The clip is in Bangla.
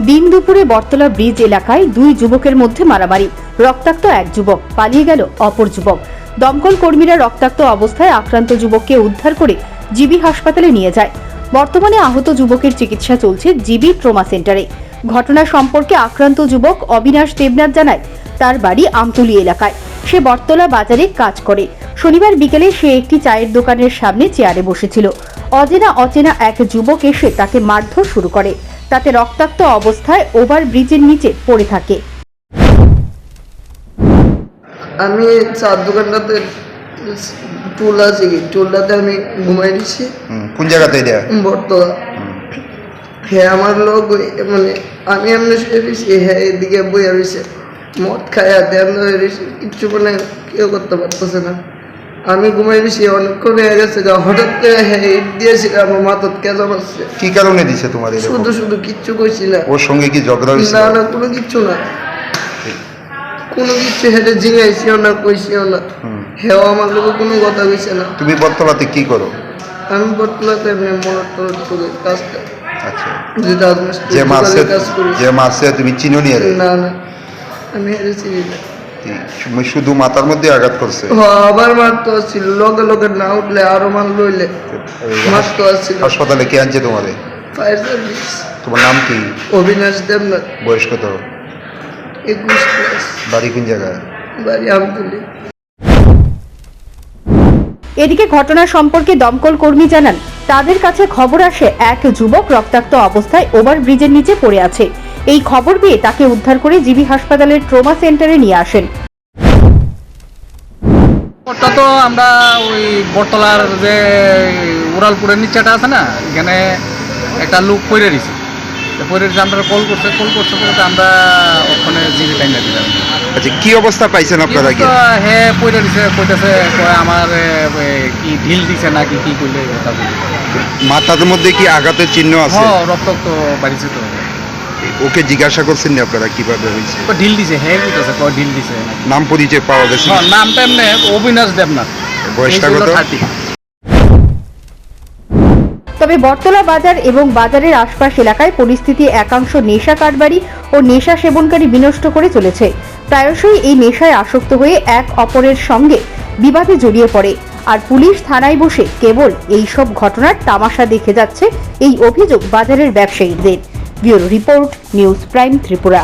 দিন দুপুরে বটতলা ব্রিজ এলাকায় দুই যুবকের মধ্যে মারামারি। রক্তাক্ত এক যুবক, পালিয়ে গেল অপর যুবক। দমকল কর্মীরা রক্তাক্ত অবস্থায় আক্রান্ত যুবককে উদ্ধার করে জিবি হাসপাতালে নিয়ে যায়। বর্তমানে আহত যুবকের চিকিৎসা চলছে জিবি ট্রমা সেন্টারে। ঘটনা সম্পর্কে আক্রান্ত যুবক অবিনাশ দেবনাথ জানায়, তার বাড়ি আমতলী এলাকায়। সে বটতলা বাজারে কাজ করে। শনিবার বিকেলে সে একটি চায়ের দোকানের সামনে চেয়ারে বসেছিল। অচেনা এক যুবক এসে তাকে মারধর শুরু করে। তাতে রক্তাক্ত অবস্থায় ওভার ব্রিজের নিচে পড়ে থাকে। আমি চার দোকানটাতে টুল আছে, টুলটাতে আমি ঘুমাই দিছি। কোন জায়গাতে এটা? বটতলা। হ্যাঁ, আমার লোক মানে আমি এমনি শুয়ে দিছি, হ্যাঁ এদিকে বইয়া রয়েছে, মদ খায় দেন হয়ে রয়েছে, কিচ্ছু মানে কেউ করতে পারতেছে না। আমি ঘুমাই দিছি, অনেকক্ষণ হয়ে গেছে, হঠাৎ করে হ্যাঁ ইট দিয়েছি, আমার মাথাত কেজা মারছে। কি কারণে দিছে তোমার? শুধু কিচ্ছু কইছি না। ওর সঙ্গে কি ঝগড়া হয়েছে? না, কোনো কিচ্ছু না, কোনো কিছু হেঁটে জিঙাইছিও না, কইছিও না। হ্যাঁ, আমার লোকে কোনো কথা কইছে না। তুমি বটতলাতে কি করো? আমি বটতলাতে এমনি মরদ করে কাজ করি। আচ্ছা, কাজ করি। যে মাসে তুমি চিনো নিয়ে? না, আমি হেরে চিনি না। শুধু মাথার মধ্যে আঘাত করছে? আবার মারতে আসছিল, লগে না উঠলে আরো মাল লইলে মারতে আসছিল। হাসপাতালে কে আনছে তোমাদের? Fire service. তোমার নাম কি? অবিনাশ দেবনাথ। বয়স কত? 21+। বাড়ি কোন জায়গায়? বাড়ি আমতলী। এদিকে ঘটনা সম্পর্কে দমকল কর্মী জানান, তাদের কাছে খবর আসে এক যুবক রক্তাক্ত অবস্থায় ওভার ব্রিজের নিচে পড়ে আছে। এই খবর পেয়ে তাকে উদ্ধার করে জিবি হাসপাতালের ট্রমা সেন্টারে নিয়ে আসেন। ওটা তো আমরা ওই বটতলার যে উড়ালপুরের নিচেটা আছে না, এখানে একটা লোক পড়ে দিছে। পড়ে দিছে, আমরা কল করছে বলতে আমরা ওখানে জিবি টাইম দিলাম। আচ্ছা, কি অবস্থা পাইছেন আপনারা? কি হ্যাঁ পড়ে দিছে, কইতেছে আমার কি ঢিল দিছে নাকি কি কইলে কথা বলি। মাথার মধ্যে কি আঘাতের চিহ্ন আছে? রক্ত তো বাড়িছে তো। ওকে জিজ্ঞাসা করছেন না আপনারা কিভাবে হয়েছে? ঢিল দিছে, হ্যাঁ কইতেছে ঢিল দিছে। নাম পরিচয় পাওয়া গেছে? নামটা এমনি অবিনাশ দেবনাথ। বয়সটা কত? 30। তবে বটতলা বাজার এবং বাজারের আশপাশ এলাকায় পরিস্থিতি একাংশ নেশা কারবারি ও নেশা সেবনকারী বিনষ্ট করে চলেছে। প্রায়শই এই নেশায় আসক্ত হয়ে এক অপরের সঙ্গে বিবাদে জড়িয়ে পড়ে। আর পুলিশ থানায় বসে কেবল এই সব ঘটনার তামাশা দেখে যাচ্ছে, এই অভিযোগ বাজারের ব্যবসায়ীদের। Bureau report, news prime Tripura.